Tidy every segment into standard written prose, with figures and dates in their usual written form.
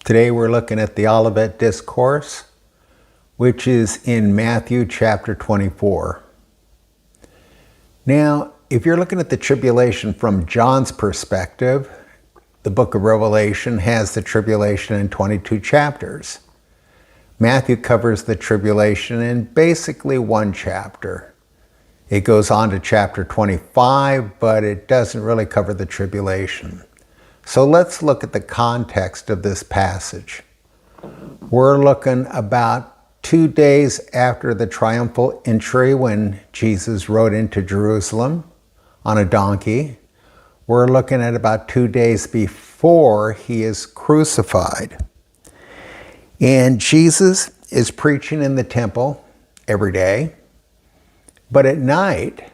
Today we're looking at the Olivet Discourse, which is in Matthew chapter 24. Now, if you're looking at the tribulation from John's perspective, the book of Revelation has the tribulation in 22 chapters. Matthew covers the tribulation in basically one chapter. It goes on to chapter 25, but it doesn't really cover the tribulation. So let's look at the context of this passage. We're looking about 2 days after the triumphal entry when Jesus rode into Jerusalem on a donkey. We're looking at about 2 days before he is crucified. And Jesus is preaching in the temple every day, but at night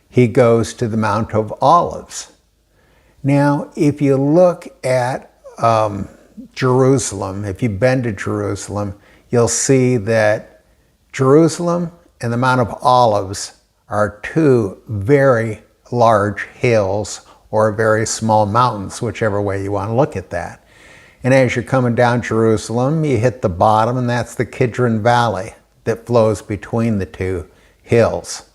he goes to the Mount of Olives. Now, if you look at Jerusalem, if you've been to Jerusalem, you'll see that Jerusalem and the Mount of Olives are two very large hills or very small mountains, whichever way you want to look at that. And as you're coming down Jerusalem, you hit the bottom, and that's the Kidron Valley that flows between the two hills.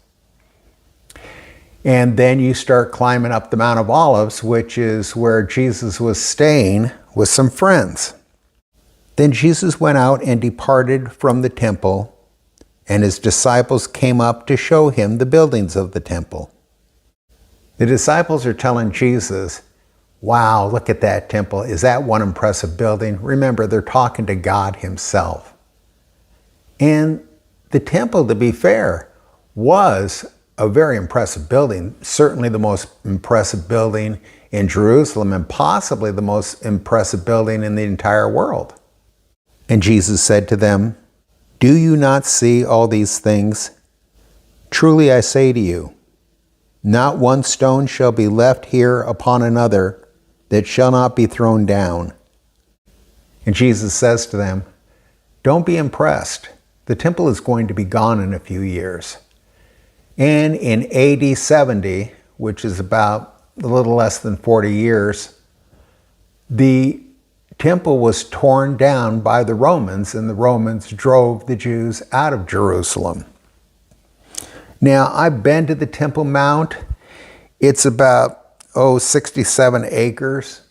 And then you start climbing up the Mount of Olives, which is where Jesus was staying with some friends. Then Jesus went out and departed from the temple, and his disciples came up to show him the buildings of the temple. The disciples are telling Jesus, "Wow, look at that temple. Is that one impressive building?" Remember, they're talking to God himself. And the temple, to be fair, was a very impressive building, certainly the most impressive building in Jerusalem and possibly the most impressive building in the entire world. And Jesus said to them, "Do you not see all these things? Truly I say to you, not one stone shall be left here upon another that shall not be thrown down." And Jesus says to them, "Don't be impressed. The temple is going to be gone in a few years." And in AD 70, which is about a little less than 40 years, the temple was torn down by the Romans, and the Romans drove the Jews out of Jerusalem. Now, I've been to the Temple Mount. It's about, 67 acres.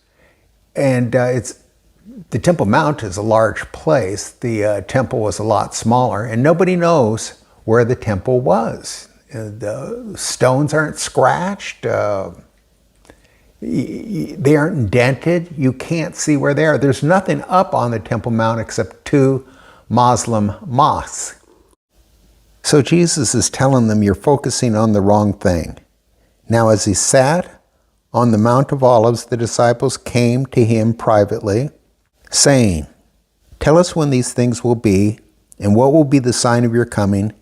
And the Temple Mount is a large place. The temple was a lot smaller, and nobody knows where the temple was. The stones aren't scratched. They aren't indented. You can't see where they are. There's nothing up on the Temple Mount except 2 Muslim mosques. So Jesus is telling them, you're focusing on the wrong thing. Now, as he sat on the Mount of Olives, the disciples came to him privately, saying, "Tell us when these things will be, and what will be the sign of your coming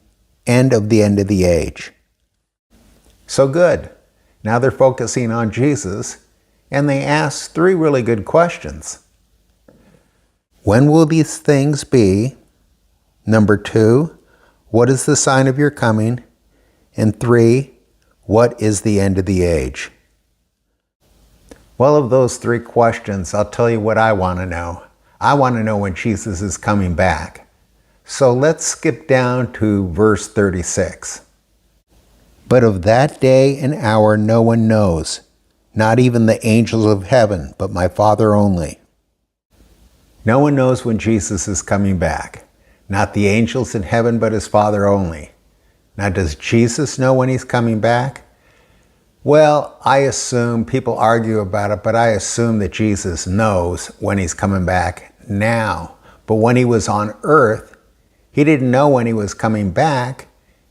and of the end of the age." So good. Now they're focusing on Jesus, and they ask 3 really good questions. When will these things be? Number 2, what is the sign of your coming? And 3, what is the end of the age? Well, of those 3 questions, I'll tell you what I want to know. I want to know when Jesus is coming back. So let's skip down to verse 36. "But of that day and hour no one knows, not even the angels of heaven, but my Father only." No one knows when Jesus is coming back. Not the angels in heaven, but his Father only. Now, does Jesus know when he's coming back? Well, I assume, people argue about it, but I assume that Jesus knows when he's coming back now. But when he was on earth, he didn't know when he was coming back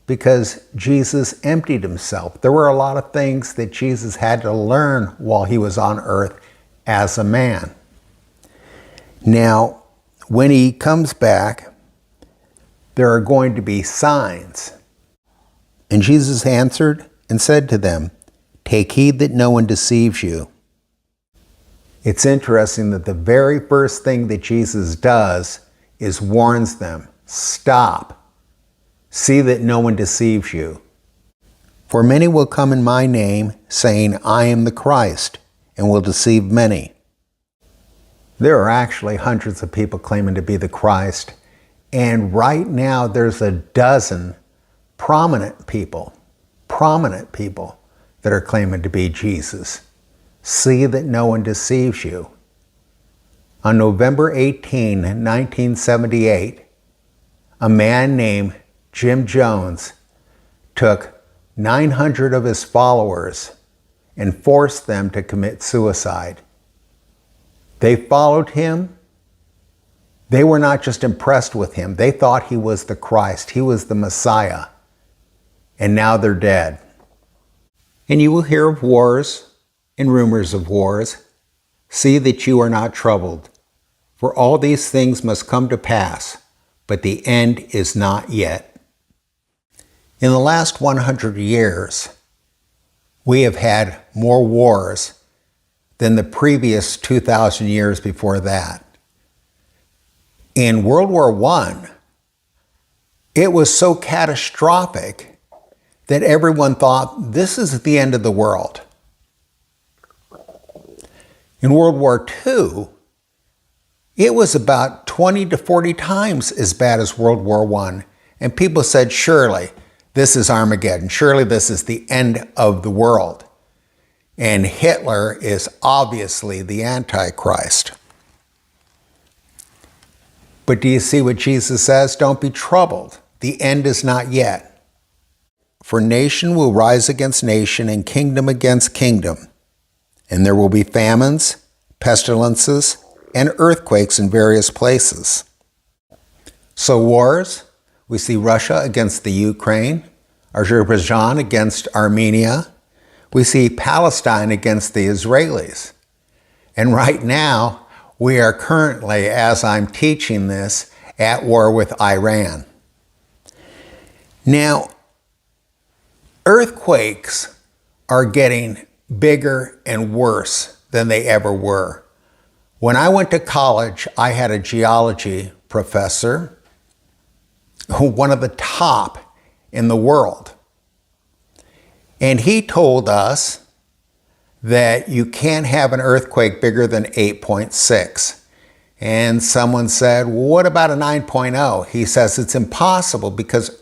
because Jesus emptied himself. There were a lot of things that Jesus had to learn while he was on earth as a man. Now, when he comes back, there are going to be signs. And Jesus answered and said to them, "Take heed that no one deceives you." It's interesting that the very first thing that Jesus does is warns them, "Stop. See that no one deceives you. For many will come in my name, saying, I am the Christ, and will deceive many. There are actually hundreds of people claiming to be the Christ. And right now there's a dozen prominent people that are claiming to be Jesus. See that no one deceives you. On November 18, 1978, a man named Jim Jones took 900 of his followers and forced them to commit suicide. They followed him. They were not just impressed with him. They thought he was the Christ. He was the Messiah. And now they're dead. And you will hear of wars and rumors of wars. See that you are not troubled. For all these things must come to pass, but the end is not yet. In the last 100 years, we have had more wars than the previous 2,000 years before that. In World War I, it was so catastrophic that everyone thought this is the end of the world. In World War II, it was about 20 to 40 times as bad as World War I. And people said, surely this is Armageddon. Surely this is the end of the world. And Hitler is obviously the Antichrist. But do you see what Jesus says? Don't be troubled. The end is not yet. For nation will rise against nation and kingdom against kingdom. And there will be famines, pestilences, and earthquakes in various places. So wars, we see Russia against the Ukraine, Azerbaijan against Armenia. We see Palestine against the Israelis. And right now, we are currently, as I'm teaching this, at war with Iran. Now, earthquakes are getting bigger and worse than they ever were. When I went to college, I had a geology professor, one of the top in the world. And he told us that you can't have an earthquake bigger than 8.6. And someone said, well, what about a 9.0? He says it's impossible because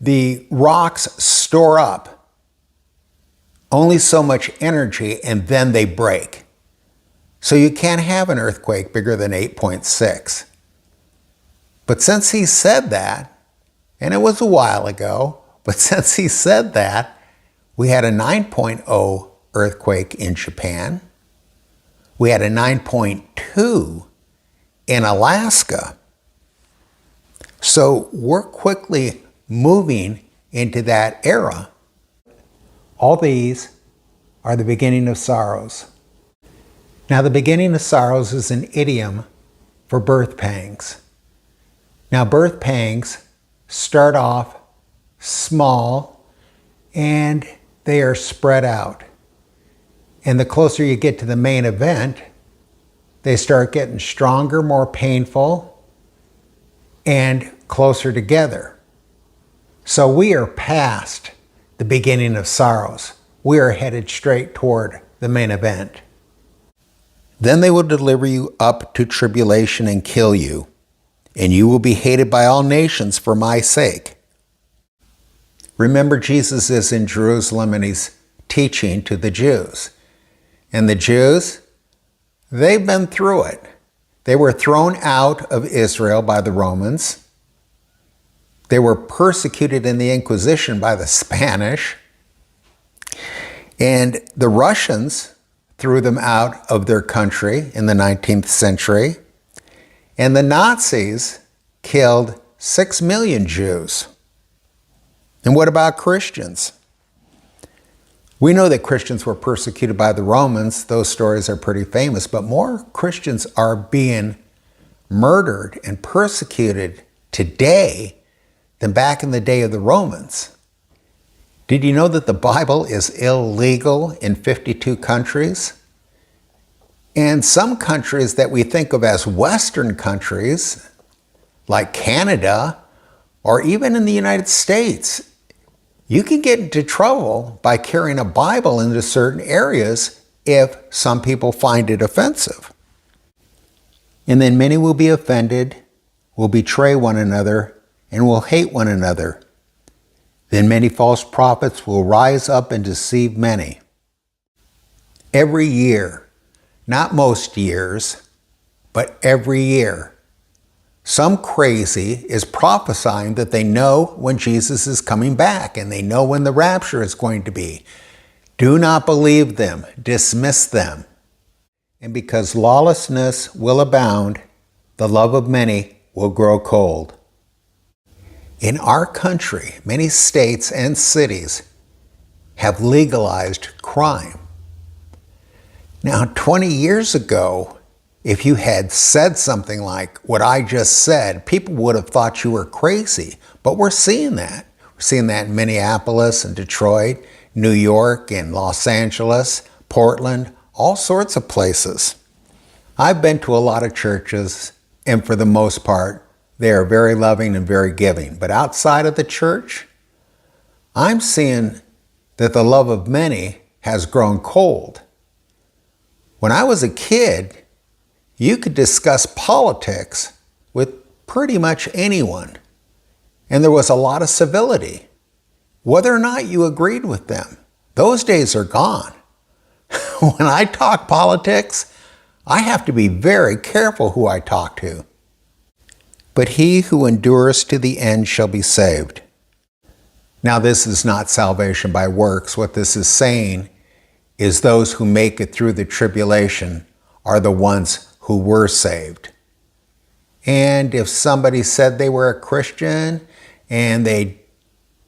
the rocks store up only so much energy and then they break. So you can't have an earthquake bigger than 8.6. But since he said that, and it was a while ago, but since he said that, we had a 9.0 earthquake in Japan. We had a 9.2 in Alaska. So we're quickly moving into that era. All these are the beginning of sorrows. Now, the beginning of sorrows is an idiom for birth pangs. Now, birth pangs start off small and they are spread out. And the closer you get to the main event, they start getting stronger, more painful, and closer together. So we are past the beginning of sorrows. We are headed straight toward the main event. Then they will deliver you up to tribulation and kill you, and you will be hated by all nations for my sake. Remember, Jesus is in Jerusalem and he's teaching to the Jews. And the Jews, they've been through it. They were thrown out of Israel by the Romans. They were persecuted in the Inquisition by the Spanish. And the Russians threw them out of their country in the 19th century. And the Nazis killed 6 million Jews. And what about Christians? We know that Christians were persecuted by the Romans. Those stories are pretty famous, but more Christians are being murdered and persecuted today than back in the day of the Romans. Did you know that the Bible is illegal in 52 countries? And some countries that we think of as Western countries, like Canada, or even in the United States, you can get into trouble by carrying a Bible into certain areas if some people find it offensive. And then many will be offended, will betray one another, and will hate one another. Then many false prophets will rise up and deceive many. Every year, not most years, but every year, some crazy is prophesying that they know when Jesus is coming back and they know when the rapture is going to be. Do not believe them, dismiss them. And because lawlessness will abound, the love of many will grow cold. In our country, many states and cities have legalized crime. Now, 20 years ago, if you had said something like what I just said, people would have thought you were crazy. But we're seeing that. We're seeing that in Minneapolis and Detroit, New York and Los Angeles, Portland, all sorts of places. I've been to a lot of churches, and for the most part, they are very loving and very giving. But outside of the church, I'm seeing that the love of many has grown cold. When I was a kid, you could discuss politics with pretty much anyone, and there was a lot of civility, whether or not you agreed with them. Those days are gone. When I talk politics, I have to be very careful who I talk to. But he who endures to the end shall be saved. Now, this is not salvation by works. What this is saying is those who make it through the tribulation are the ones who were saved. And if somebody said they were a Christian and they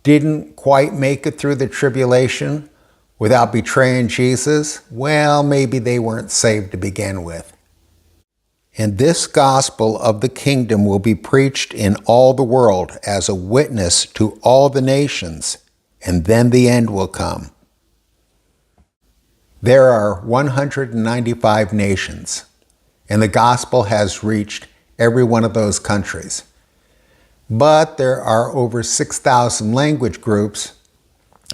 didn't quite make it through the tribulation without betraying Jesus, well, maybe they weren't saved to begin with. And this gospel of the kingdom will be preached in all the world as a witness to all the nations, and then the end will come. There are 195 nations, and the gospel has reached every one of those countries. But there are over 6,000 language groups,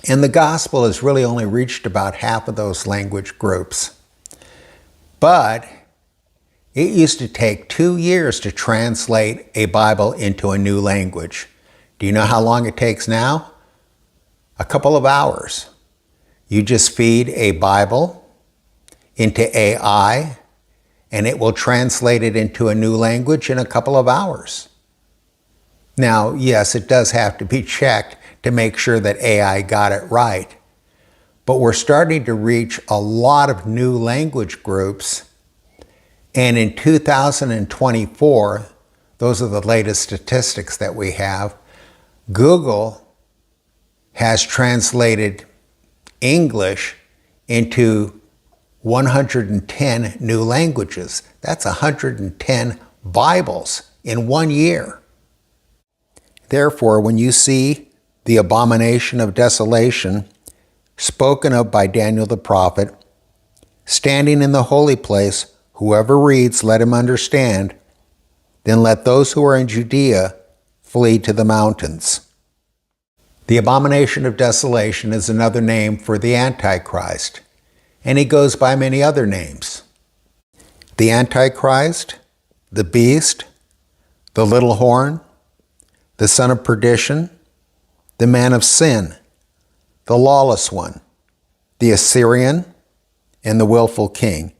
and the gospel has really only reached about half of those language groups. But it used to take 2 years to translate a Bible into a new language. Do you know how long it takes now? A couple of hours. You just feed a Bible into AI, and it will translate it into a new language in a couple of hours. Now, yes, it does have to be checked to make sure that AI got it right. But we're starting to reach a lot of new language groups. And in 2024, those are the latest statistics that we have, Google has translated English into 110 new languages. That's 110 Bibles in 1 year. Therefore, when you see the abomination of desolation spoken of by Daniel the prophet, standing in the holy place, whoever reads, let him understand. Then let those who are in Judea flee to the mountains. The abomination of desolation is another name for the Antichrist, and he goes by many other names. The Antichrist, the beast, the little horn, the son of perdition, the man of sin, the lawless one, the Assyrian, and the willful king.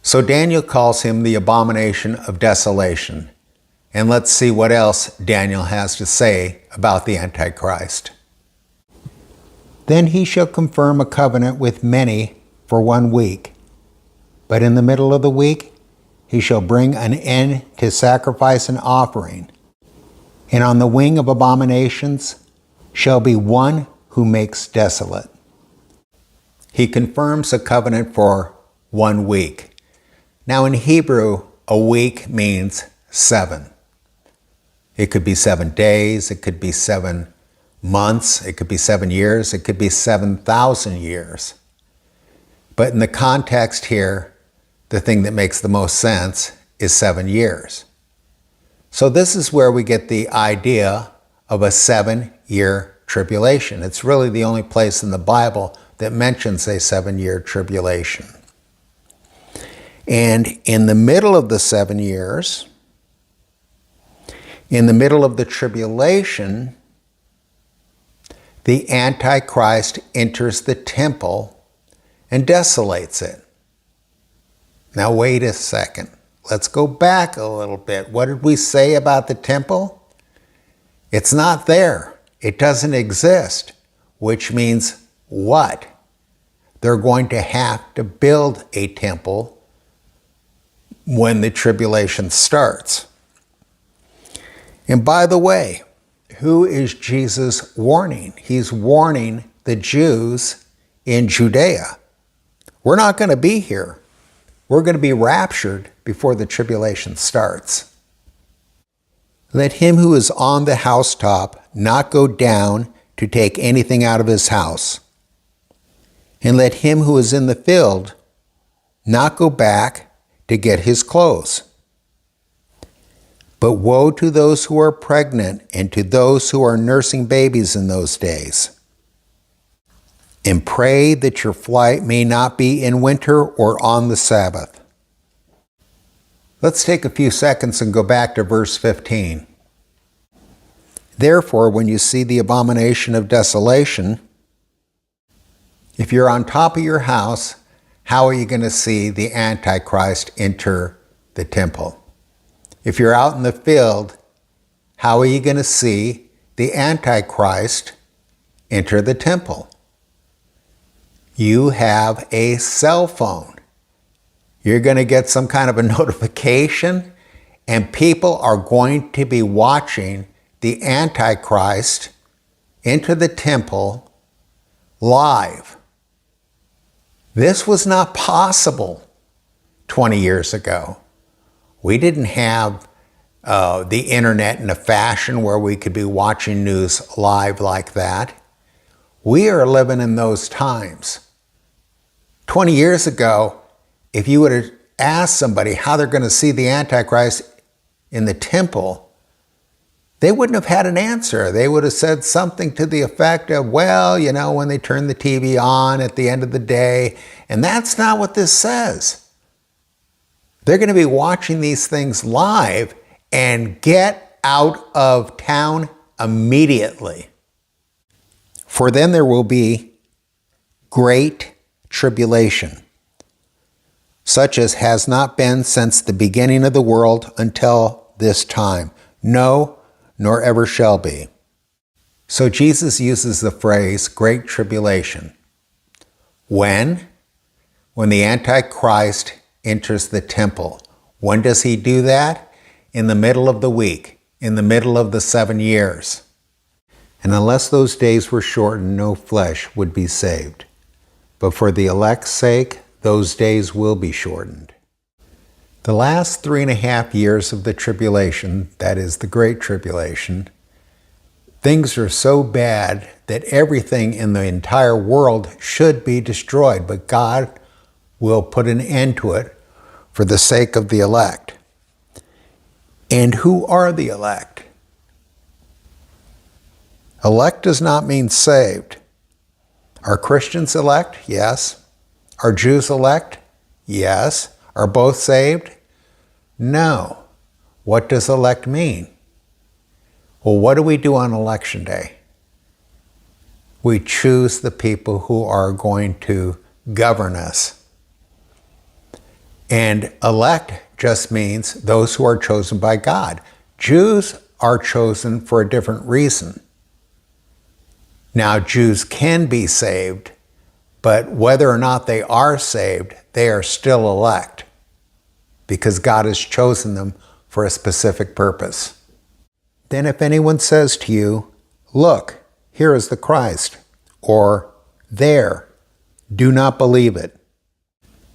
So Daniel calls him the abomination of desolation. And let's see what else Daniel has to say about the Antichrist. Then he shall confirm a covenant with many for 1 week. But in the middle of the week, he shall bring an end to sacrifice and offering. And on the wing of abominations shall be one who makes desolate. He confirms a covenant for 1 week. Now in Hebrew, a week means 7. It could be 7 days, it could be 7 months, it could be 7 years, it could be 7,000 years. But in the context here, the thing that makes the most sense is 7 years. So this is where we get the idea of a 7-year tribulation. It's really the only place in the Bible that mentions a 7-year tribulation. And in the middle of the 7 years, in the middle of the tribulation, the Antichrist enters the temple and desolates it. Now wait a second. Let's go back a little bit. What did we say about the temple? It's not there. It doesn't exist. Which means what? They're going to have to build a temple when the tribulation starts. And by the way, who is Jesus warning? He's warning the Jews in Judea. We're not going to be here. We're going to be raptured before the tribulation starts. Let him who is on the housetop not go down to take anything out of his house. And let him who is in the field not go back to get his clothes. But woe to those who are pregnant and to those who are nursing babies in those days. And pray that your flight may not be in winter or on the Sabbath. Let's take a few seconds and go back to verse 15. Therefore, when you see the abomination of desolation, if you're on top of your house, how are you going to see the Antichrist enter the temple? If you're out in the field, how are you going to see the Antichrist enter the temple? You have a cell phone. You're going to get some kind of a notification, and people are going to be watching the Antichrist enter the temple live. This was not possible 20 years ago. We didn't have the internet in a fashion where we could be watching news live like that. We are living in those times. 20 years ago, if you would have asked somebody how they're going to see the Antichrist in the temple, they wouldn't have had an answer. They would have said something to the effect of, well, you know, when they turn the TV on at the end of the day. And that's not what this says. They're going to be watching these things live and get out of town immediately. For then there will be great tribulation, such as has not been since the beginning of the world until this time. No, nor ever shall be. So Jesus uses the phrase great tribulation. When? When the Antichrist enters the temple. When does he do that? In the middle of the week, in the middle of the 7 years. And unless those days were shortened, no flesh would be saved. But for the elect's sake, those days will be shortened. The last 3.5 years of the tribulation, that is the Great Tribulation, things are so bad that everything in the entire world should be destroyed, but God will put an end to it for the sake of the elect. And who are the elect? Elect does not mean saved. Are Christians elect? Yes. Are Jews elect? Yes. Are both saved? No. What does elect mean? Well, what do we do on election day? We choose the people who are going to govern us. And elect just means those who are chosen by God. Jews are chosen for a different reason. Now, Jews can be saved, but whether or not they are saved, they are still elect because God has chosen them for a specific purpose. Then if anyone says to you, look, here is the Christ, or there, do not believe it.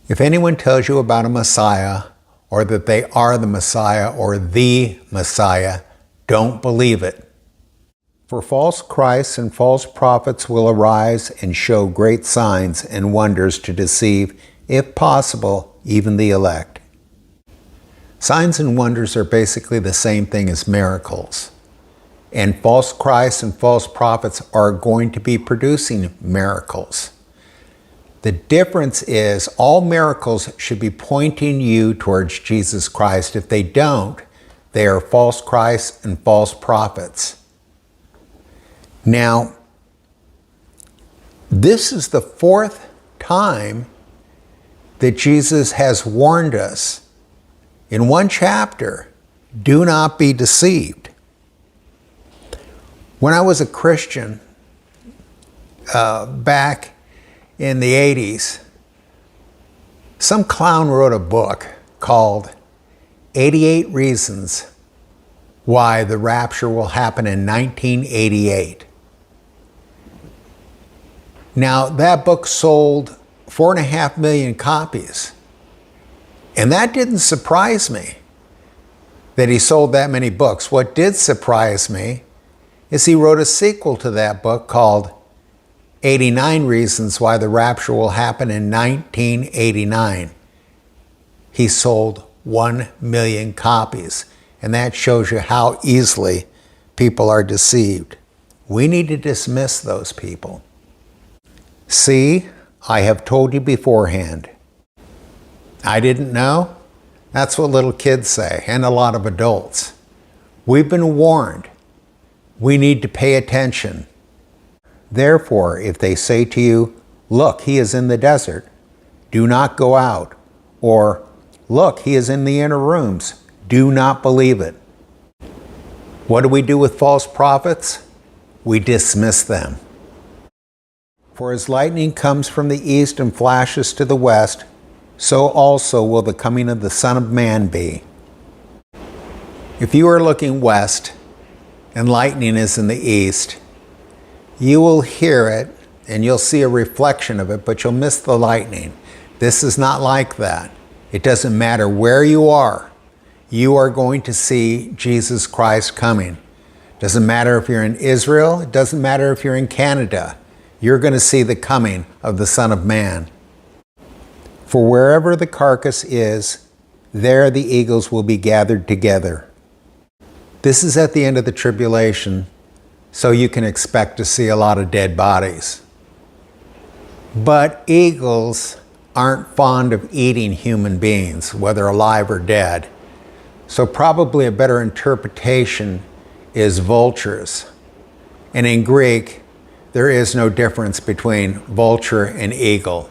If anyone tells you about a Messiah, or that they are the Messiah or the Messiah, don't believe it. For false Christs and false prophets will arise and show great signs and wonders to deceive, if possible, even the elect. Signs and wonders are basically the same thing as miracles. And false Christs and false prophets are going to be producing miracles. The difference is all miracles should be pointing you towards Jesus Christ. If they don't, they are false Christs and false prophets. Now, this is the fourth time that Jesus has warned us in one chapter, do not be deceived. When I was a Christian back in the 80s, some clown wrote a book called 88 Reasons Why the Rapture Will Happen in 1988. Now, that book sold 4.5 million copies. And that didn't surprise me that he sold that many books. What did surprise me is he wrote a sequel to that book called 89 Reasons Why the Rapture Will Happen in 1989. He sold 1 million copies. And that shows you how easily people are deceived. We need to dismiss those people. See, I have told you beforehand. I didn't know? That's what little kids say, and a lot of adults. We've been warned. We need to pay attention. Therefore, if they say to you, look, he is in the desert, do not go out. Or, look, he is in the inner rooms, do not believe it. What do we do with false prophets? We dismiss them. For as lightning comes from the east and flashes to the west, so also will the coming of the Son of Man be. If you are looking west and lightning is in the east, you will hear it and you'll see a reflection of it, but you'll miss the lightning. This is not like that. It doesn't matter where you are going to see Jesus Christ coming. It doesn't matter if you're in Israel, it doesn't matter if you're in Canada. You're going to see the coming of the Son of Man. For wherever the carcass is, there the eagles will be gathered together. This is at the end of the tribulation, so you can expect to see a lot of dead bodies. But eagles aren't fond of eating human beings, whether alive or dead. So probably a better interpretation is vultures. And in Greek, there is no difference between vulture and eagle.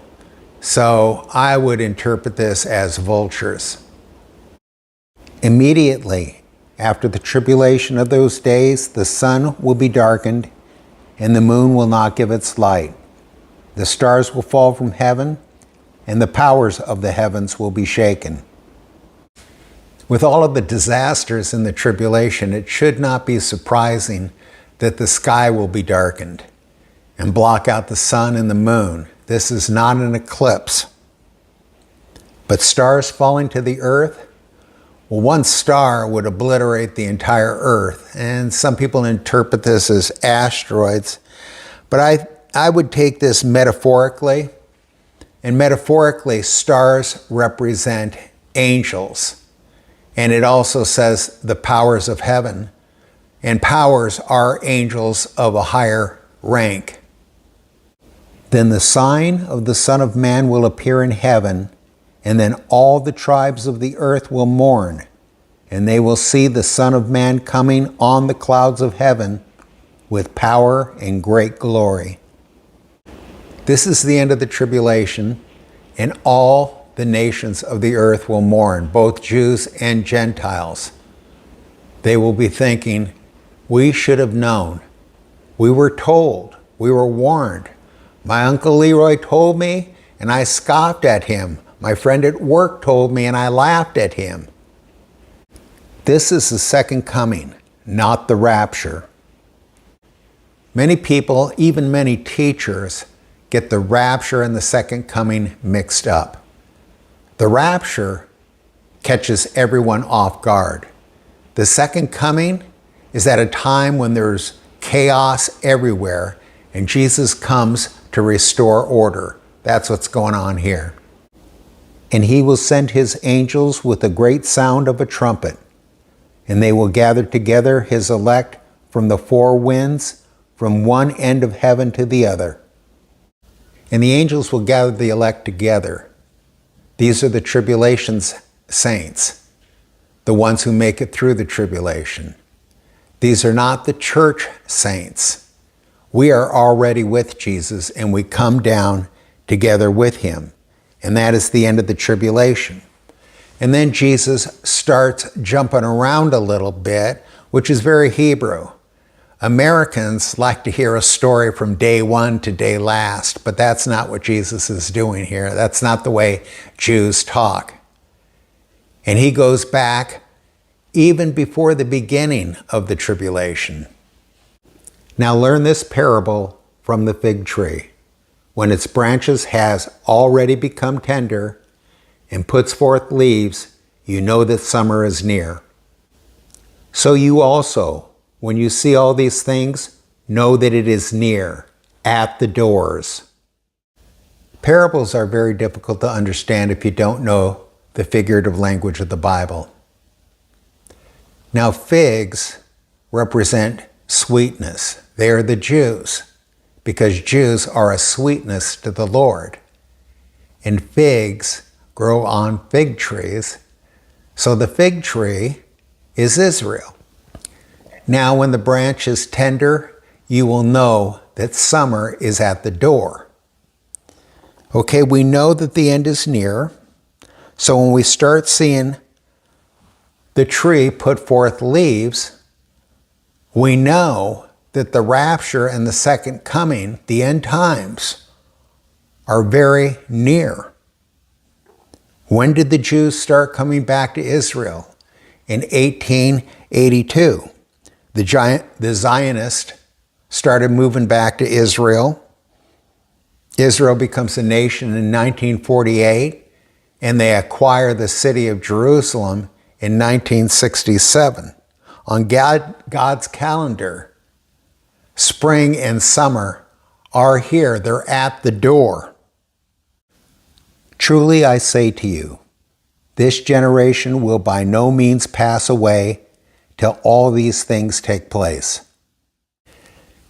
So I would interpret this as vultures. Immediately after the tribulation of those days, the sun will be darkened, and the moon will not give its light. The stars will fall from heaven, and the powers of the heavens will be shaken. With all of the disasters in the tribulation, it should not be surprising that the sky will be darkened and block out the sun and the moon. This is not an eclipse. But stars falling to the earth, well, one star would obliterate the entire earth. And some people interpret this as asteroids. But I would take this metaphorically. And metaphorically, stars represent angels. And it also says the powers of heaven. And powers are angels of a higher rank. Then the sign of the Son of Man will appear in heaven, and then all the tribes of the earth will mourn, and they will see the Son of Man coming on the clouds of heaven with power and great glory. This is the end of the tribulation, and all the nations of the earth will mourn, both Jews and Gentiles. They will be thinking, we should have known. We were told. We were warned. My Uncle Leroy told me, and I scoffed at him. My friend at work told me, and I laughed at him. This is the second coming, not the rapture. Many people, even many teachers, get the rapture and the second coming mixed up. The rapture catches everyone off guard. The second coming is at a time when there's chaos everywhere, and Jesus comes to restore order. That's what's going on here. And he will send his angels with a great sound of a trumpet, and they will gather together his elect from the four winds, from one end of heaven to the other. And the angels will gather the elect together. These are the tribulation's saints, the ones who make it through the tribulation. These are not the church saints. We are already with Jesus, and we come down together with him. And that is the end of the tribulation. And then Jesus starts jumping around a little bit, which is very Hebrew. Americans like to hear a story from day one to day last, but that's not what Jesus is doing here. That's not the way Jews talk. And he goes back even before the beginning of the tribulation. Now learn this parable from the fig tree. When its branches has already become tender and puts forth leaves, you know that summer is near. So you also, when you see all these things, know that it is near, at the doors. Parables are very difficult to understand if you don't know the figurative language of the Bible. Now, figs represent sweetness. They are the Jews, because Jews are a sweetness to the Lord. And figs grow on fig trees, so the fig tree is Israel. Now, when the branch is tender, you will know that summer is at the door. Okay, we know that the end is near. So when we start seeing the tree put forth leaves, we know that the rapture and the second coming, the end times, are very near. When did the Jews start coming back to Israel? In 1882. The Zionists started moving back to Israel. Israel becomes a nation in 1948, and they acquire the city of Jerusalem in 1967. On God's calendar, spring and summer are here. They're at the door. Truly I say to you, this generation will by no means pass away till all these things take place.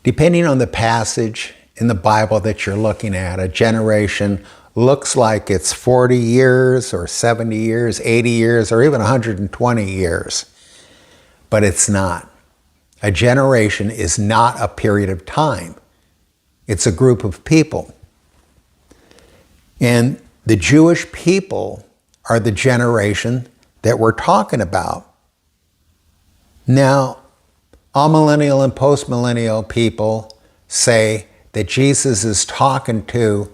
Depending on the passage in the Bible that you're looking at, a generation looks like it's 40 years or 70 years, 80 years, or even 120 years. But it's not. A generation is not a period of time. It's a group of people. And the Jewish people are the generation that we're talking about. Now, amillennial and postmillennial people say that Jesus is talking to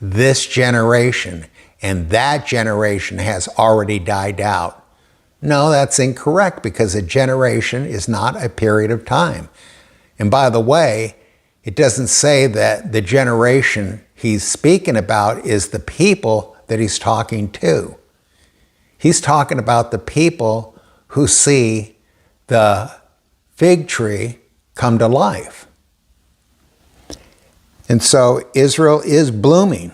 this generation, and that generation has already died out. No, that's incorrect, because a generation is not a period of time. And by the way, it doesn't say that the generation he's speaking about is the people that he's talking to. He's talking about the people who see the fig tree come to life. And so Israel is blooming.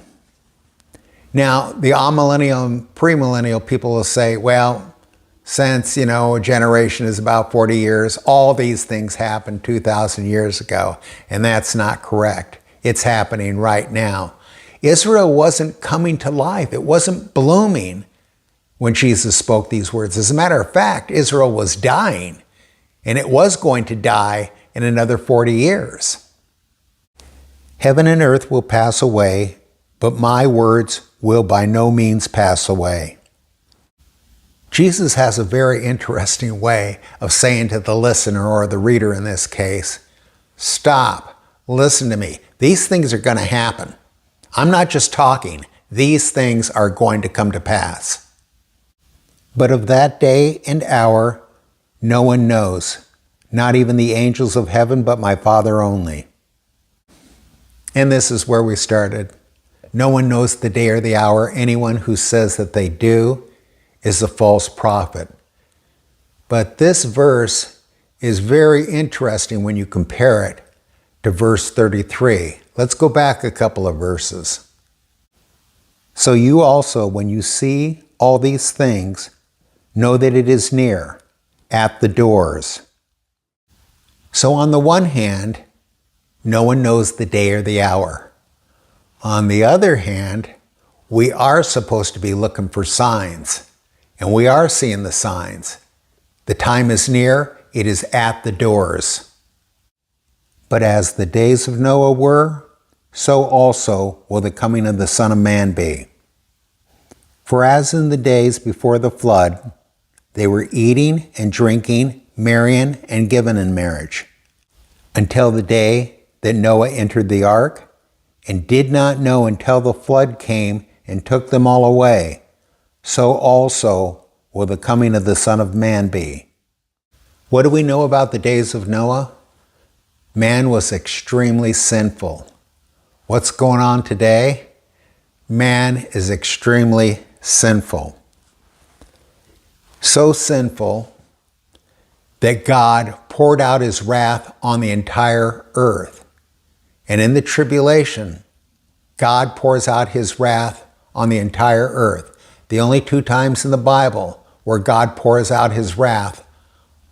Now, the amillennial and premillennial people will say, well, since, a generation is about 40 years, all these things happened 2,000 years ago, and that's not correct. It's happening right now. Israel wasn't coming to life. It wasn't blooming when Jesus spoke these words. As a matter of fact, Israel was dying, and it was going to die in another 40 years. Heaven and earth will pass away, but my words will by no means pass away. Jesus has a very interesting way of saying to the listener, or the reader in this case, stop, listen to me. These things are going to happen. I'm not just talking. These things are going to come to pass. But of that day and hour, no one knows, not even the angels of heaven, but my Father only. And this is where we started. No one knows the day or the hour. Anyone who says that they do is a false prophet. But this verse is very interesting when you compare it to verse 33. Let's go back a couple of verses. So you also, when you see all these things, know that it is near, at the doors. So on the one hand, no one knows the day or the hour. On the other hand, we are supposed to be looking for signs, and we are seeing the signs. The time is near, it is at the doors. But as the days of Noah were, so also will the coming of the Son of Man be. For as in the days before the flood, they were eating and drinking, marrying and giving in marriage, until the day that Noah entered the ark, and did not know until the flood came and took them all away, so also will the coming of the Son of Man be. What do we know about the days of Noah? Man was extremely sinful. What's going on today? Man is extremely sinful. So sinful that God poured out his wrath on the entire earth. And in the tribulation, God pours out his wrath on the entire earth. The only two times in the Bible where God pours out his wrath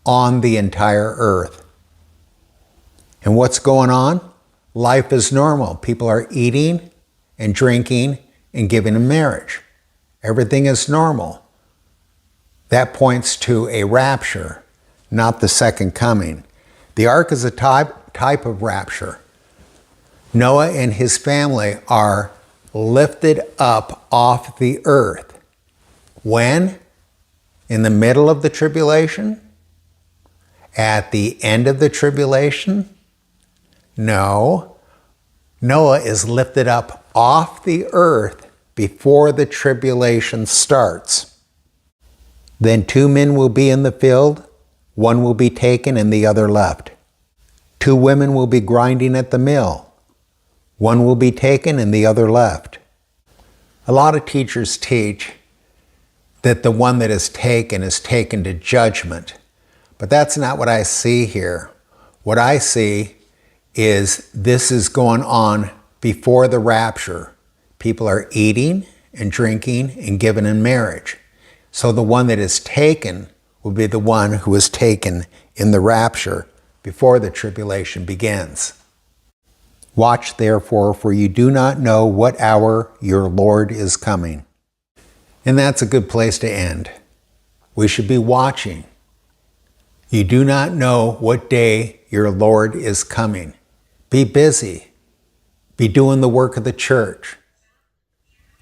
on the entire earth. And what's going on? Life is normal. People are eating and drinking and giving in marriage. Everything is normal. That points to a rapture, not the second coming. The ark is a type of rapture. Noah and his family are lifted up off the earth. When? In the middle of the tribulation? At the end of the tribulation? No. Noah is lifted up off the earth before the tribulation starts. Then 2 men will be in the field, one will be taken and the other left. 2 women will be grinding at the mill, one will be taken and the other left. A lot of teachers teach that the one that is taken to judgment, but that's not what I see here. What I see is this is going on before the rapture. People are eating and drinking and giving in marriage. So the one that is taken will be the one who is taken in the rapture before the tribulation begins. Watch therefore, for you do not know what hour your Lord is coming. And that's a good place to end. We should be watching. You do not know what day your Lord is coming. Be busy. Be doing the work of the church.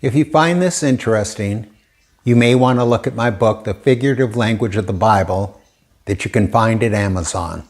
If you find this interesting, you may want to look at my book, The Figurative Language of the Bible, that you can find at Amazon.